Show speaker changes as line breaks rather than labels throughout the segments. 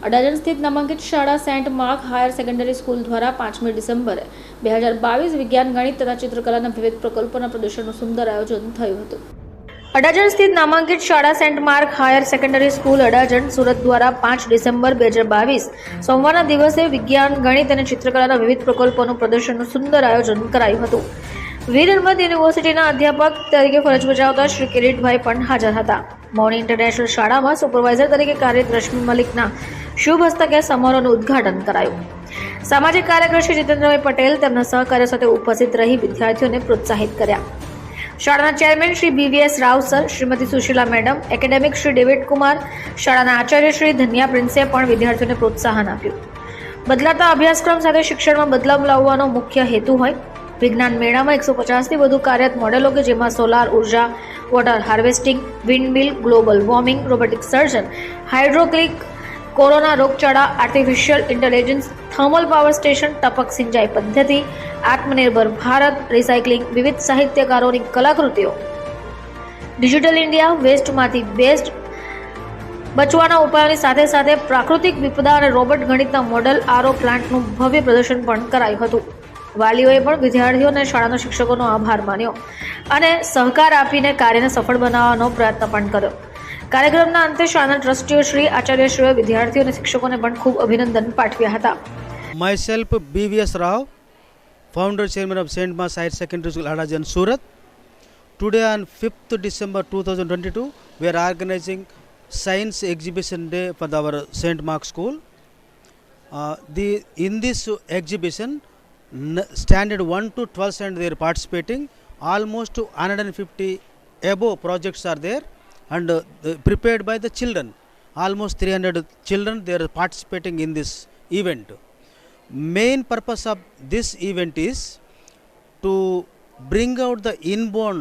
અડાજણ સ્થિત નામાંકિત શાળા saint Mark higher secondary school દ્વારા 5મી ડિસેમ્બરે 2022 વિજ્ઞાન ગણિત તથા ચિત્રકલાના વિવિધ પ્રકલ્પોના પ્રદર્શનનું સુંદર આયોજન થયું હતું. અડાજણ સ્થિત નામાંકિત શાળા saint Mark higher secondary school Adajan Surat દ્વારા 5 ડિસેમ્બર 2022 સોમવારના દિવસે વિજ્ઞાન ગણિત અને ચિત્રકલાના વિવિધ પ્રકલ્પોનું પ્રદર્શનનું સુંદર આયોજન કરાયું હતું. વીર હનુમંત યુનિવર્સિટીના અધ્યાપક તરીકે ફરજ બજાવતા શ્રી કિરીટભાઈ પણ હાજર હતા. મૌની ઇન્ટરનેશનલ શાળામાં સુપરવાઇઝર તરીકે કાર્યરત રશ્મિ મલિકના શુભ હસ્તકે સમારોહનું ઉદ્ઘાટન કરાયું. સામાજિક કાર્યકર શ્રી જીતેન્દ્રભાઈ પટેલ તેમના સહકાર્ય સાથે ઉપસ્થિત રહી વિદ્યાર્થીઓને પ્રોત્સાહિત કર્યા. શાળાના chairman Shri BVS Rao sir, Shrimati Sushila madam, academic Shri David Kumar, શાળાના આચાર્ય શ્રી ધન્યા પ્રિન્સે પણ વિદ્યાર્થીઓને પ્રોત્સાહન આપ્યું. બદલાતા અભ્યાસક્રમ સાથે શિક્ષણમાં બદલાવ લાવવાનો મુખ્ય હેતુ હોય. વિજ્ઞાન મેળામાં 150થી વધુ કાર્યરત મોડેલો કે જેમાં સોલાર ઉર્જા, water harvesting, windmill, global warming, robotic surgeon, hydraulic, corona રોગચાળા, artificial intelligence, thermal power station, ટપક સિંચાઈ પદ્ધતિ, આત્મનિર્ભર ભારત, રિસાયકલિંગ, વિવિધ સાહિત્યકારોની કલાકૃતિઓ, ડિજિટલ ઇન્ડિયા, વેસ્ટમાંથી બેસ્ટ બચવાના ઉપાયોની સાથે સાથે પ્રાકૃતિક વિપદા અને રોબોટ ગણિતના મોડલ આરો પ્લાન્ટનું ભવ્ય પ્રદર્શન પણ કરાયું હતું. વાલીઓએ પણ વિદ્યાર્થીઓ અને શાળાના શિક્ષકોનો આભાર માન્યો અને સહકાર આપીને કાર્યને સફળ બનાવવાનો પ્રયત્ન પણ કર્યો. કાર્યક્રમના અંતે શાળાના ટ્રસ્ટીઓ શ્રી આચાર્યશ્રીઓએ વિદ્યાર્થીઓ અને શિક્ષકોને પણ ખૂબ અભિનંદન પાઠવ્યા હતા.
Myself BVS Rao, founder chairman of St. Mark's Higher Secondary School Adajan, Surat. Today on 5th December 2022 we are organizing science exhibition day for our St. Mark's School. In this exhibition standard 1 to 12 standard they are participating. Almost 150 above projects are there and prepared by the children. Almost 300 children they are participating in this event. Main purpose of this event is to bring out the inborn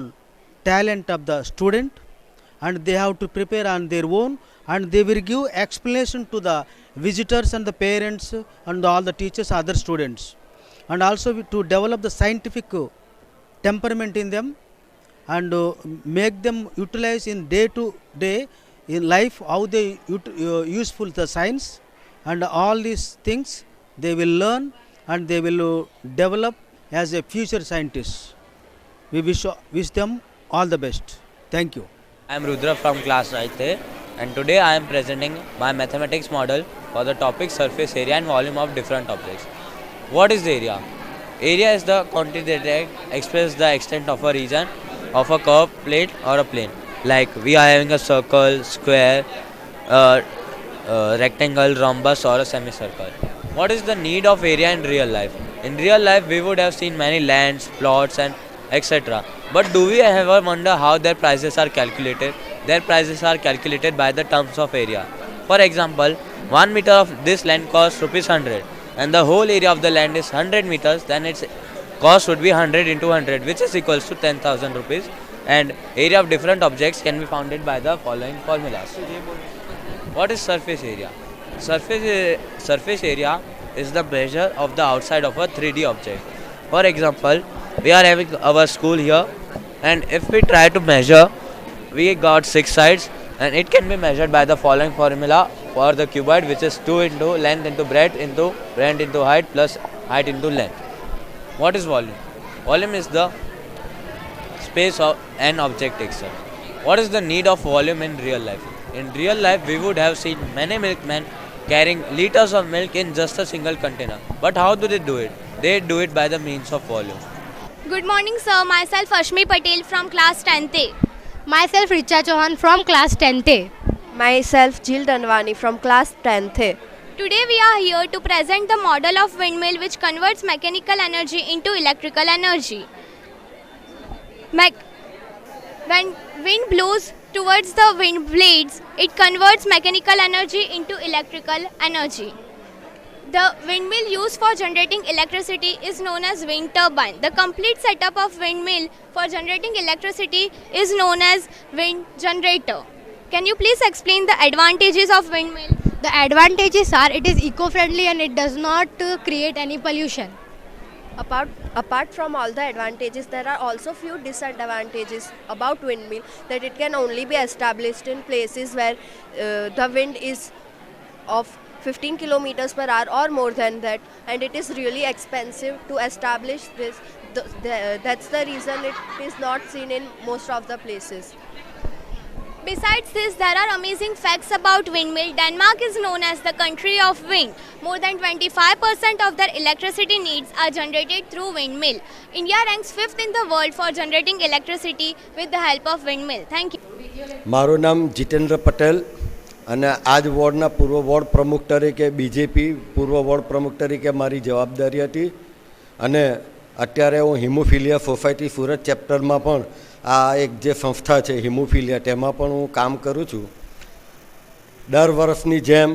talent of the student, and they have to prepare on their own, and they will give explanation to the visitors and the parents and all the teachers, other students, and also to develop the scientific temperament in them and make them utilize in day to day in life how they useful the science, and all these things they will learn and they will develop as a future scientists. We wish them all the best. Thank you.
I am Rudra from class 9th A, and today I am presenting my mathematics model for the topic surface area and volume of different objects. What is the area? Area is the quantity that expresses the extent of a region of a curved plate or a plane. Like we are having a circle, square, rectangle, rhombus or a semicircle. What is the need of area in real life? In real life we would have seen many lands, plots and etc. But do we ever wonder how their prices are calculated? Their prices are calculated by the terms of area. For example, 1 meter of this land costs rupees 100 and the whole area of the land is 100 meters, then its cost would be 100 into 100, which is equals to 10,000 rupees, and area of different objects can be founded by the following formulas. What is surface area? Surface area is the measure of the outside of a 3D object. For example, we are having our school here, and if we try to measure, we got 6 sides, and it can be measured by the following formula for the cuboid, which is 2 into length into breadth into height plus height into length. What is volume? Volume is the space of an object itself. What is the need of volume in real life? In real life we would have seen many milkmen carrying liters of milk in just a single container. But how do they do it? They do it by the means of volume.
Good morning sir, myself Ashmi Patel from class 10th A.
Myself Richa Chauhan from class 10th A.
Myself Jill Danwani from class 10th A.
Today we are here to present the model of windmill which converts mechanical energy into electrical energy. When wind blows towards the wind blades, it converts mechanical energy into electrical energy. The windmill used for generating electricity is known as wind turbine. The complete setup of windmill for generating electricity is known as wind generator. Can you please explain the advantages of windmill?
The advantages are it is eco-friendly and it does not create any pollution.
Apart from all the advantages, there are also few disadvantages about windmill, that it can only be established in places where the wind is of 15 kilometers per hour or more than that, and it is really expensive to establish this. That's the reason it is not seen in most of the places.
Besides this, there are amazing facts about windmill. Denmark is known as the country of wind. More than 25% of their electricity needs are generated through windmill. India ranks 5th in the world for generating electricity with the help of windmill. Thank you.
મારું નામ જીતેન્દ્ર પટેલ અને આજ વોર્ડના પૂર્વ ward પ્રમુખ તરીકે BJP પૂર્વ ward પ્રમુખ તરીકે મારી જવાબદારી હતી અને અત્યારે હું હિમોફિલિયા સોસાયટી સુરત ચેપ્ટરમાં પણ આ એક જે સંસ્થા છે હિમોફિલિયા તેમાં પણ હું કામ કરું છું. દર વર્ષની જેમ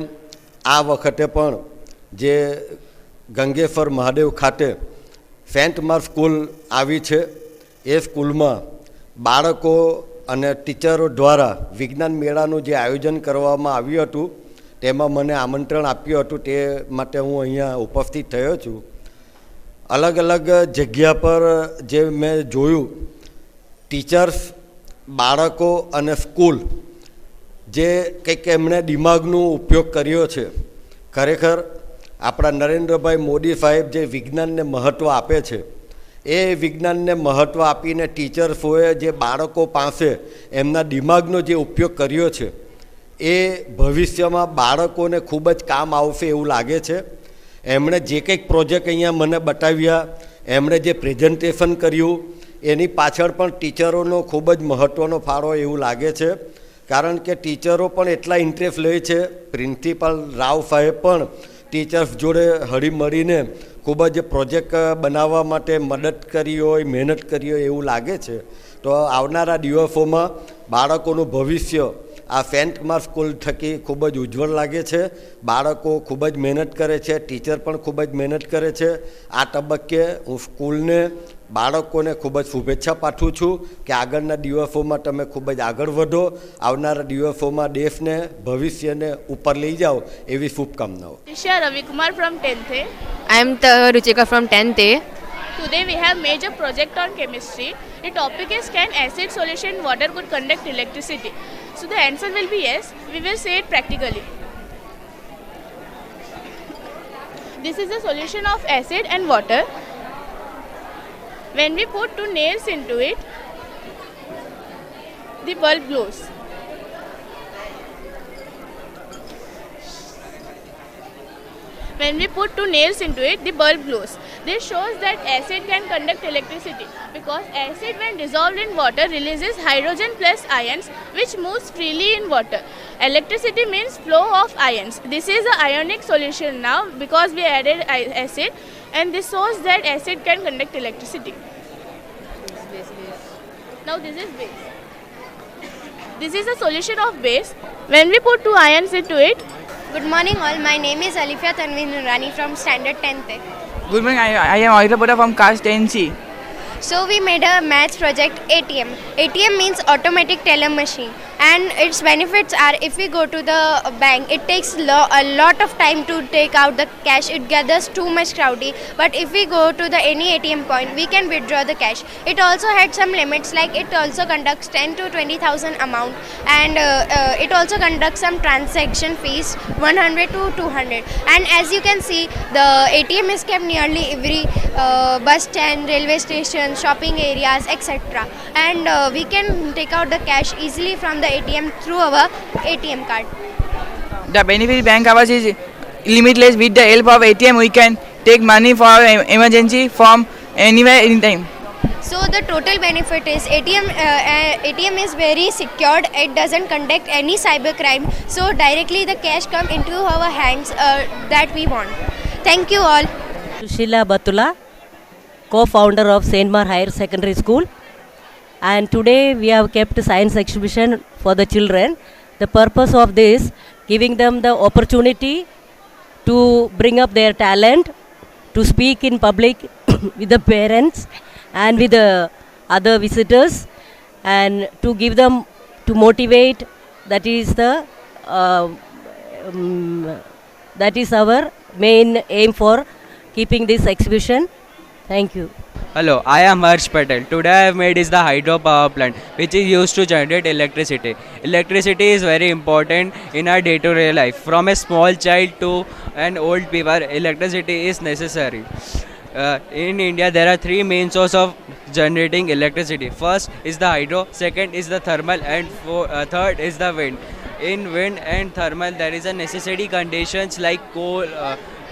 આ વખતે પણ જે ગંગેશ્વર મહાદેવ ખાતે સેન્ટ માર્ક સ્કૂલ આવી છે એ સ્કૂલમાં બાળકો અને ટીચરો દ્વારા વિજ્ઞાન મેળાનું જે આયોજન કરવામાં આવ્યું હતું તેમાં મને આમંત્રણ આપ્યું હતું, તે માટે હું અહીંયા ઉપસ્થિત થયો છું. અલગ અલગ જગ્યા પર જે મેં જોયું, ટીચર્સ, બાળકો અને સ્કૂલ જે કંઈક એમણે દિમાગનો ઉપયોગ કર્યો છે. ખરેખર આપણા નરેન્દ્રભાઈ મોદી સાહેબ જે વિજ્ઞાનને મહત્ત્વ આપે છે એ વિજ્ઞાનને મહત્ત્વ આપીને ટીચર્સોએ જે બાળકો પાસે એમના દિમાગનો જે ઉપયોગ કર્યો છે એ ભવિષ્યમાં બાળકોને ખૂબ જ કામ આવશે એવું લાગે છે. એમણે જે કંઈક પ્રોજેક્ટ અહીંયા મને બતાવ્યા, એમણે જે પ્રેઝન્ટેશન કર્યું એની પાછળ પણ ટીચરોનો ખૂબ જ મહત્ત્વનો ફાળો એવું લાગે છે. કારણ કે ટીચરો પણ એટલા ઇન્ટરેસ્ટ લે છે. પ્રિન્સિપાલ રાવ સાહેબ પણ ટીચર્સ જોડે હળીમળીને ખૂબ જ પ્રોજેક્ટ બનાવવા માટે મદદ કરી હોય, મહેનત કરી હોય એવું લાગે છે. તો આવનારા દિવસોમાં બાળકોનું ભવિષ્ય આ સેન્ટ માર્ક સ્કૂલ થકી ખૂબ જ ઉજ્જવળ લાગે છે. બાળકો ખૂબ જ મહેનત કરે છે, ટીચર પણ ખૂબ જ મહેનત કરે છે. આ તબક્કે હું સ્કૂલને, બાળકોને ખૂબ જ શુભેચ્છા પાઠવું છું કે આગળના દિવસોમાં તમે ખૂબ જ આગળ વધો, આવનારા દિવસોમાં દેશને, ભવિષ્યને ઉપર લઈ જાઓ એવી શુભકામનાઓ.
Tisha Ravi Kumar from 10th A.
I am Ruchika from 10th A.
Today we have major project on chemistry. The topic is, can acid solution water could conduct electricity? So the answer will be yes. We will say it practically. This is a solution of acid and water. When we put two nails into it, the bulb glows. When we put two nails into it, the bulb glows. This shows that acid can conduct electricity because acid, when dissolved in water, releases hydrogen plus ions which moves freely in water. Electricity means flow of ions. This is an ionic solution now because we added acid, and this shows that acid can conduct electricity. Now this is base. This is a solution of base. When we put two ions into it.
Good morning all, my name is Alifia Tanveen Nurani from standard 10th A.
Good morning, I am Ayrapura from class 10C.
So we made a maths project ATM. ATM means automatic teller machine, and its benefits are, if we go to the bank, it takes a lot of time to take out the cash. It gathers too much crowdy. But if we go to the any ATM point, we can withdraw the cash. It also had some limits, like it also conducts 10 to 20,000 amount, and it also conducts some transaction fees 100 to 200. And as you can see, the ATM is kept nearly every bus stand, railway station, shopping areas, etc. And we can take out the cash easily from the ATM through our ATM card.
The benefit bank hours is limitless. With the help of ATM, we can take money for emergency from anywhere, anytime.
So the total benefit is ATM is very secured. It doesn't conduct any cyber crime. So directly the cash come into our hands that we want. Thank you all.
Sushila Batula, co-founder of St. Mar Higher Secondary School, and today we have kept a science exhibition for the children. The purpose of this, giving them the opportunity to bring up their talent, to speak in public with the parents and with the other visitors, and to give them, to motivate. That is our main aim for keeping this exhibition. Thank you.
Hello, I am Harsh Patel. Today I have made is the hydro power plant which is used to generate electricity. Electricity is very important in our day-to-day life. From a small child to an old people, electricity is necessary. In India, there are three main sources of generating electricity. First is the hydro, second is the thermal, and third is the wind. In wind and thermal, there is a necessary conditions like coal.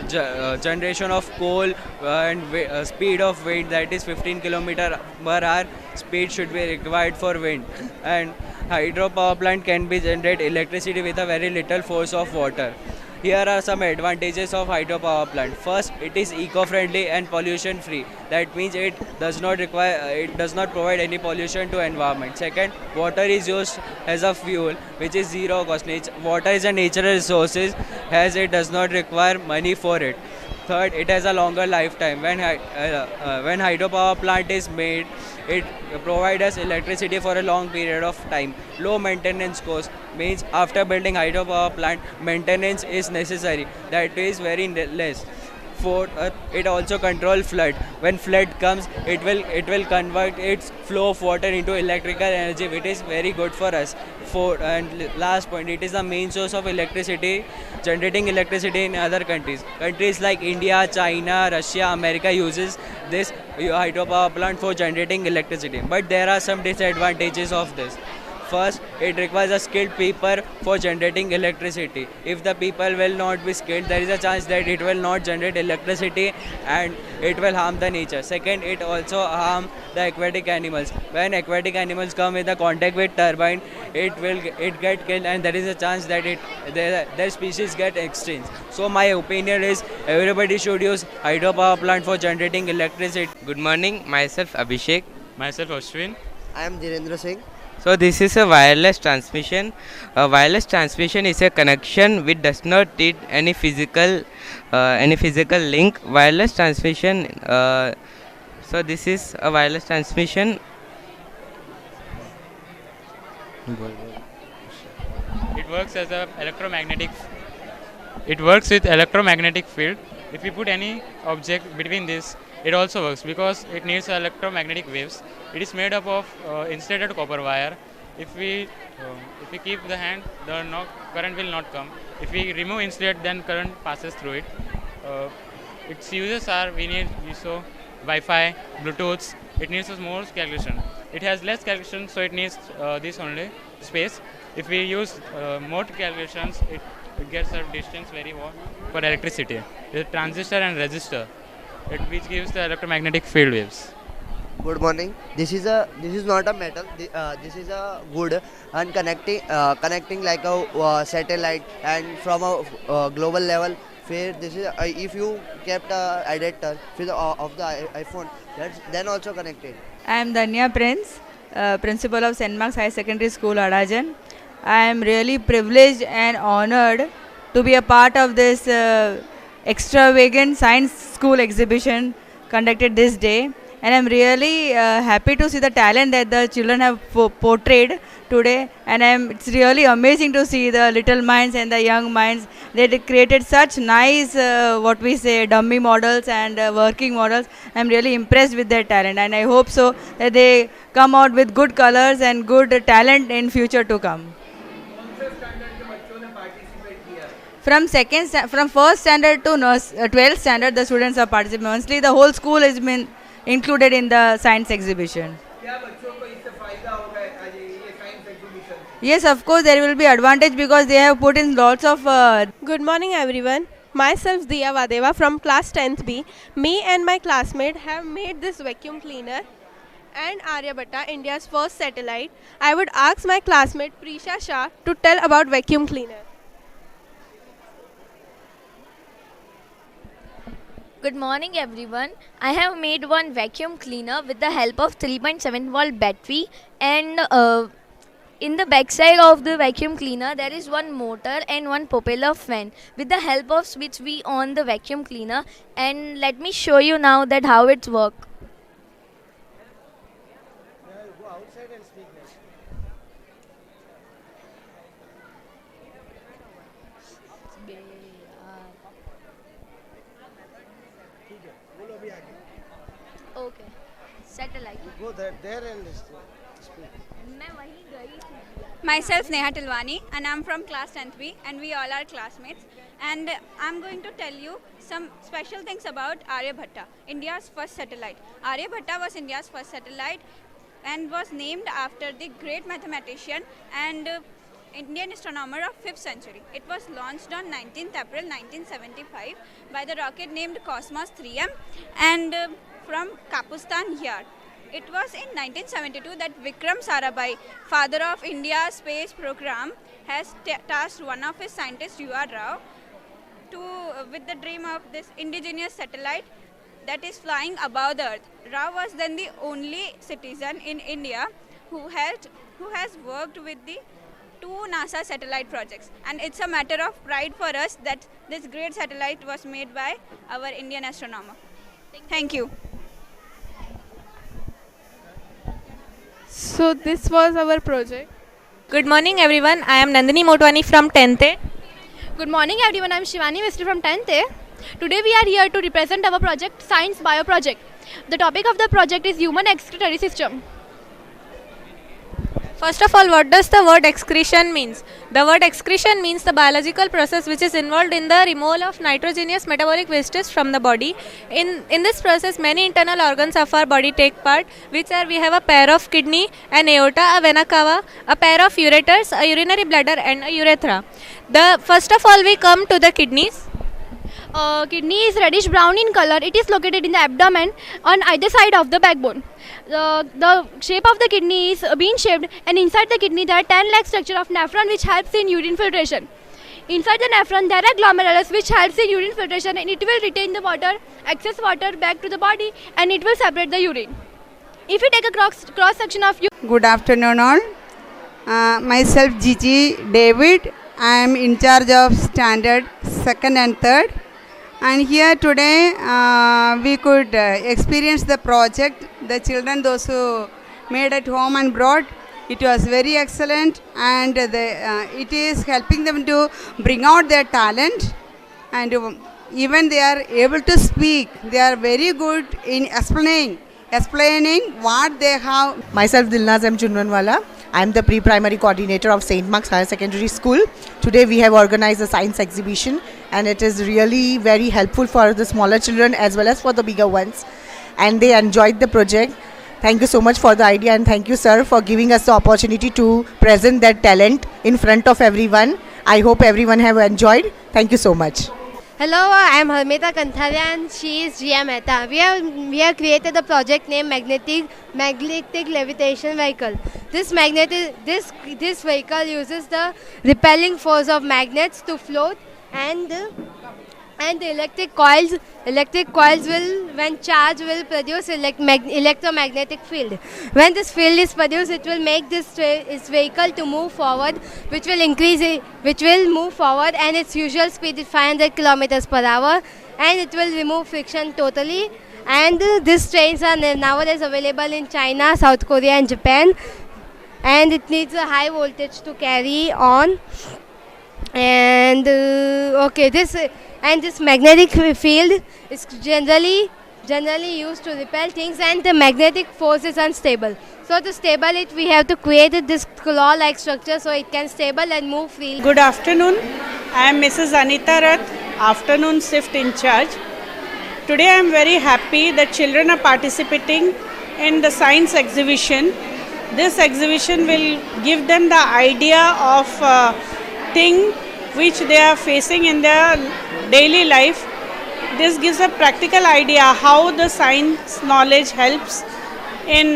Generation of coal and speed of wind, that is 15 kilometer per hour speed should be required for wind, and hydro power plant can be generate electricity with a very little force of water. Here are some advantages of hydro power plant. First, it is eco-friendly and pollution-free. That means it does not provide any pollution to environment. Second, water is used as a fuel, which is zero cost. Water is a natural resource, as it does not require money for it. Third, it has a longer lifetime. When hydropower plant is made, it provides us electricity for a long period of time. Low maintenance cost means after building hydropower plant, maintenance is necessary. That is very less. Fourth, it also control flood. When flood comes, it will convert its flow of water into electrical energy, which is very good for us. Fourth and last point, it is the main source of electricity, generating electricity in other countries. Countries like India, China, Russia, America uses this hydropower plant for generating electricity. But there are some disadvantages of this. First, it requires a skilled people for generating electricity. If the people will not be skilled, there is a chance that it will not generate electricity and it will harm the nature. Second, it also harm the aquatic animals. When aquatic animals come in the contact with turbine, it get killed, and there is a chance that their species get extinct. So my opinion is everybody should use hydropower plant for generating electricity.
Good morning, myself Abhishek.
Myself Ashwin.
I am Dhirendra Singh.
So this is a wireless transmission. A wireless transmission is a connection which does not need any physical link. Wireless transmission. So this is a wireless transmission.
It works as a electromagnetic. It works with electromagnetic field. If you put any object between this, it also works because it needs electromagnetic waves. It is made up of insulated copper wire. If we keep the hand, current will not come. If we remove insulate, then current passes through it. Its uses are we need Wi-Fi, Bluetooth. It needs more calculation. It has less calculation, so it needs this only space. If we use more calculations, it gets a distance very long for electricity. The transistor and resistor, which gives the electromagnetic field waves.
Good morning. This is not a metal. This is a wood and connecting like a satellite, and from a global level. Where this is if you kept a adapter of the iPhone, that's then also connected.
I am Danya Prince, principal of St. Mark's High Secondary School, Adajan. I am really privileged and honored to be a part of this extravagant science school exhibition conducted this day. And I'm really happy to see the talent that the children have portrayed today. And it's really amazing to see the little minds and the young minds. They created such nice, dummy models and working models. I'm really impressed with their talent. And I hope so that they come out with good colors and good talent in future to come. From first standard to 12th standard, the students are participating. Mostly the whole school has been included in the science exhibition. Yes, of course there will be advantage because they have put in lots of...
Good morning everyone. Myself Diya Vadeva from class 10th B. Me and my classmate have made this vacuum cleaner and Aryabhatta, India's first satellite. I would ask my classmate Prisha Shah to tell about vacuum cleaner.
Good morning everyone. I have made one vacuum cleaner with the help of 3.7 volt battery, and in the back side of the vacuum cleaner there is one motor and one propeller fan. With the help of which we on the vacuum cleaner, and let me show you now that how it works.
Okay.
Go there and speak.
Myself Neha Tilwani and I'm from class 10th B and we all are classmates, and I'm going to tell you some special things about Aryabhatta, India's first satellite. Aryabhatta was India's first satellite and was named after the great mathematician and Indian astronomer of 5th century. It was launched on 19th April 1975 by the rocket named Cosmos 3M and from Kapustan Yar. It was in 1972 that Vikram Sarabhai, father of India's space program, has tasked one of his scientists, U.R. Rao, with the dream of this indigenous satellite that is flying above the earth. Rao was then the only citizen in India who has worked with the 2 NASA satellite projects, and it's a matter of pride for us that this great satellite was made by our Indian astronomer. Thank you.
So this was our project.
Good morning everyone, I am Nandini Motwani from 10th A.
Good morning everyone, I am Shivani Mistry from 10th A. Today we are here to represent our project, Science Bio Project. The topic of the project is human excretory system.
First of all, what does the word excretion means? The word excretion means the biological process which is involved in the removal of nitrogenous metabolic wastage from the body. In this process, many internal organs of our body take part, which are we have a pair of kidney, an aorta, a vena cava, a pair of ureters, a urinary bladder and a urethra. First of all, we come to the kidneys.
Kidney is reddish brown in color. It is located in the abdomen on either side of the backbone. The shape of the kidney is bean shaped, and inside the kidney there are 10 lakh structure of nephron which helps in urine filtration. Inside the nephron there are glomerulus which helps in urine filtration, and it will retain the water, excess water back to the body, and it will separate the urine. If you take a cross section of you.
Good afternoon all. Myself Gigi David. I am in charge of standard 2nd and 3rd. And here today we could experience the project, the children, those who made at home and brought. It was very excellent, and it is helping them to bring out their talent, and even they are able to speak. They are very good in explaining what they have.
Myself Dilnaz M. Chunwanwala. I am the pre-primary coordinator of St. Mark's Higher Secondary School. Today we have organized a science exhibition, and it is really very helpful for the smaller children as well as for the bigger ones, and they enjoyed the project. Thank you so much for the idea, and thank you sir for giving us the opportunity to present that talent in front of everyone. I hope everyone have enjoyed. Thank you so much.
Hello, I am Harmita Kantharia and she is Jia Mehta. We have created a project named Magnetic Levitation Vehicle. This vehicle uses the repelling force of magnets to float, and the electric coils will, when charged, will produce electromagnetic field. When this field is produced, it will make this vehicle to move forward, which will move forward, and its usual speed is 500 kilometers per hour, and it will remove friction totally. And these trains are nowadays available in China, South Korea and Japan, and it needs a high voltage to carry on. And this magnetic field is generally used to repel things, and the magnetic force is unstable. So to stable it, we have to create this claw-like structure so it can stable and move freely.
Good afternoon. I am Mrs. Anita Rath, afternoon shift in charge. Today I am very happy that children are participating in the science exhibition. This exhibition will give them the idea of thing which they are facing in their daily life. This gives a practical idea how the science knowledge helps in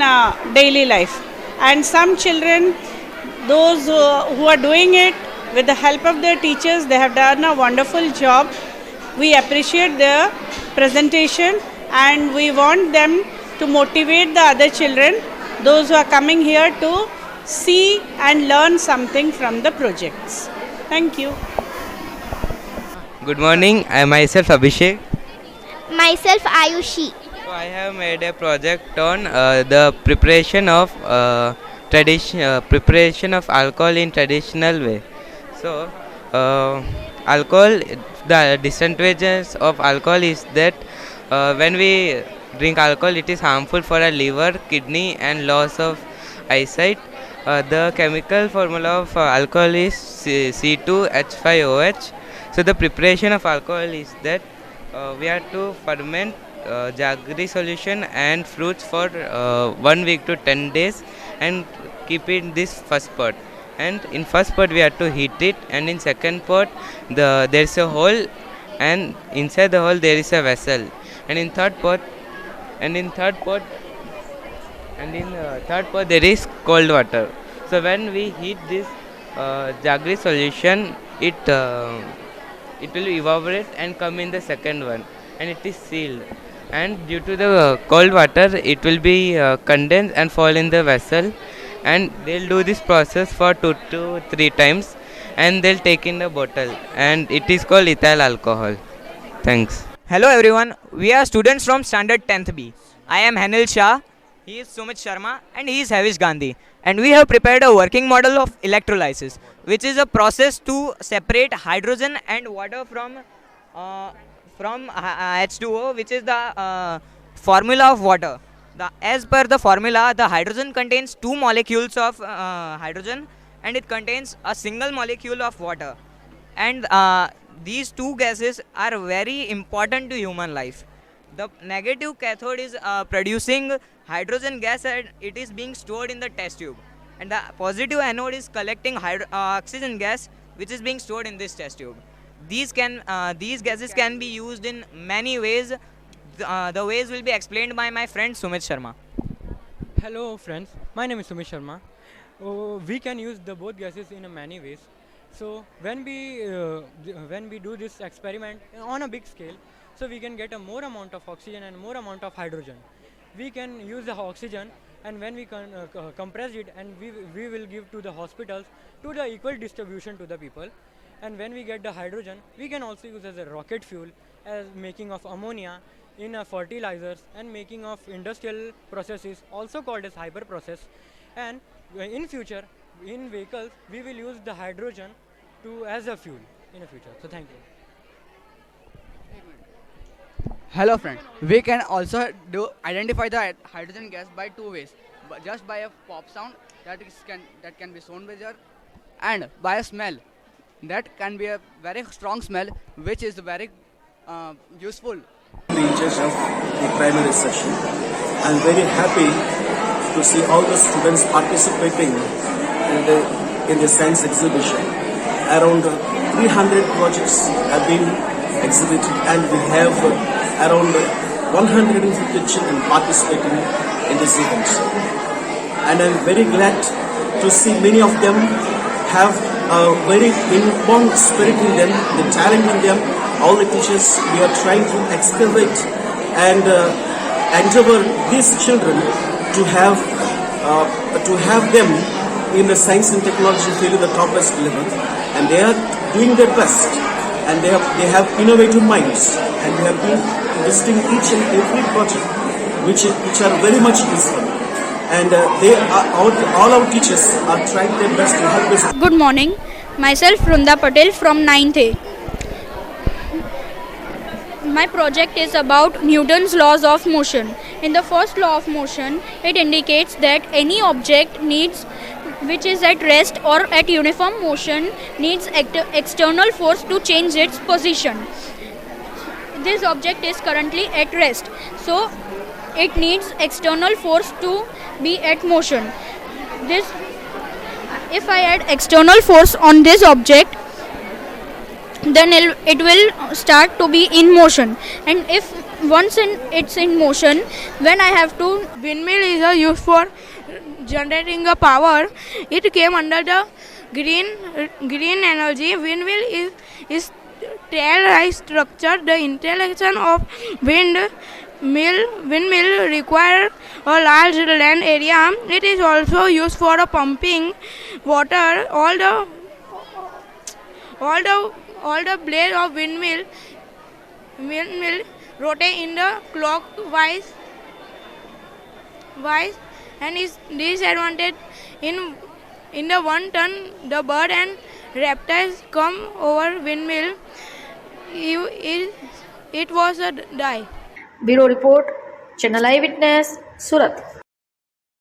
daily life. And some children, those who are doing it with the help of their teachers, they have done a wonderful job. We appreciate their presentation, and we want them to motivate the other children, those who are coming here, to see and learn something from the projects. Thank you.
Good morning, I am myself Abhishek.
Myself Ayushi.
So I have made a project on the preparation of alcohol in traditional way. So alcohol, the disadvantages of alcohol is that when we drink alcohol, it is harmful for our liver, kidney, and loss of eyesight. The chemical formula of alcohol is C2H5OH. So the preparation of alcohol is that we have to ferment jaggery solution and fruits for 1 week to 10 days and keep it in this first pot. And in first pot we have to heat it, and in second pot there is a hole, and inside the hole there is a vessel, and in third pot there is cold water. So when we heat this jaggery solution, it will evaporate and come in the second one, and it is sealed. And due to the cold water, it will be condensed and fall in the vessel. And they'll do this process for 2 to 3 times, and they'll take in the bottle, and it is called ethyl alcohol. Thanks.
Hello everyone, we are students from standard 10th B. I am Hanil Shah, he is Sumit Sharma, and he is Havish Gandhi. And we have prepared a working model of electrolysis, which is a process to separate hydrogen and water from H2O, which is the formula of water. As per the formula, the hydrogen contains 2 molecules of hydrogen, and it contains a single molecule of water. And these 2 gases are very important to human life. The negative cathode is producing hydrogen gas, and it is being stored in the test tube. And the positive anode is collecting oxygen gas, which is being stored in this test tube. These gases can be used in many ways. The ways will be explained by my friend Sumit Sharma.
Hello friends, my name is Sumit Sharma. We can use the both gases in many ways. So when we do this experiment on a big scale, so we can get a more amount of oxygen and more amount of hydrogen. We can use the oxygen, and when we can compress it, and we will give to the hospitals to the equal distribution to the people. And when we get the hydrogen, we can also use as a rocket fuel, as making of ammonia in fertilizers, and making of industrial processes, also called as hyper process. And in future, in vehicles, we will use the hydrogen as a fuel in the future. So thank you.
Hello friend, we can also identify the hydrogen gas by 2 ways, just by a pop sound that can be sound measure, and by a smell that can be a very strong smell, which is very useful.
The judge of the primary session, I am very happy to see all the students participating in the science exhibition. Around 300 projects have been exhibited, and we have around 150 children participating in this event. And I am very glad to see many of them have a very inborn spirit in them, the talent in them. All the teachers, we are trying to excavate and endeavor these children to have them in the science and technology field at the topest level, and they are doing their best, and they have innovative minds, and they have been visiting each and every project which are very much useful, and all our teachers are trying their best to help us.
Good morning, myself Vrunda Patel from 9th A. My project is about Newton's laws of motion. In the first law of motion, it indicates that any object which is at rest or at uniform motion needs external force to change its position. This object is currently at rest, so it needs external force to be at motion. If I add external force on this object, then it will start to be in motion, and if once it's in motion, when I have to...
Windmill is used for generating a power. It came under the green energy. Windmill is tail-like structure. The interaction of windmill require a large land area. It is also used for pumping water. All the blades of windmill rotate in the clockwise and is disadvantage in the one turn the bird and reptiles come over windmill. It was a die.
Bureau report.
Channel Eyewitness, Surat.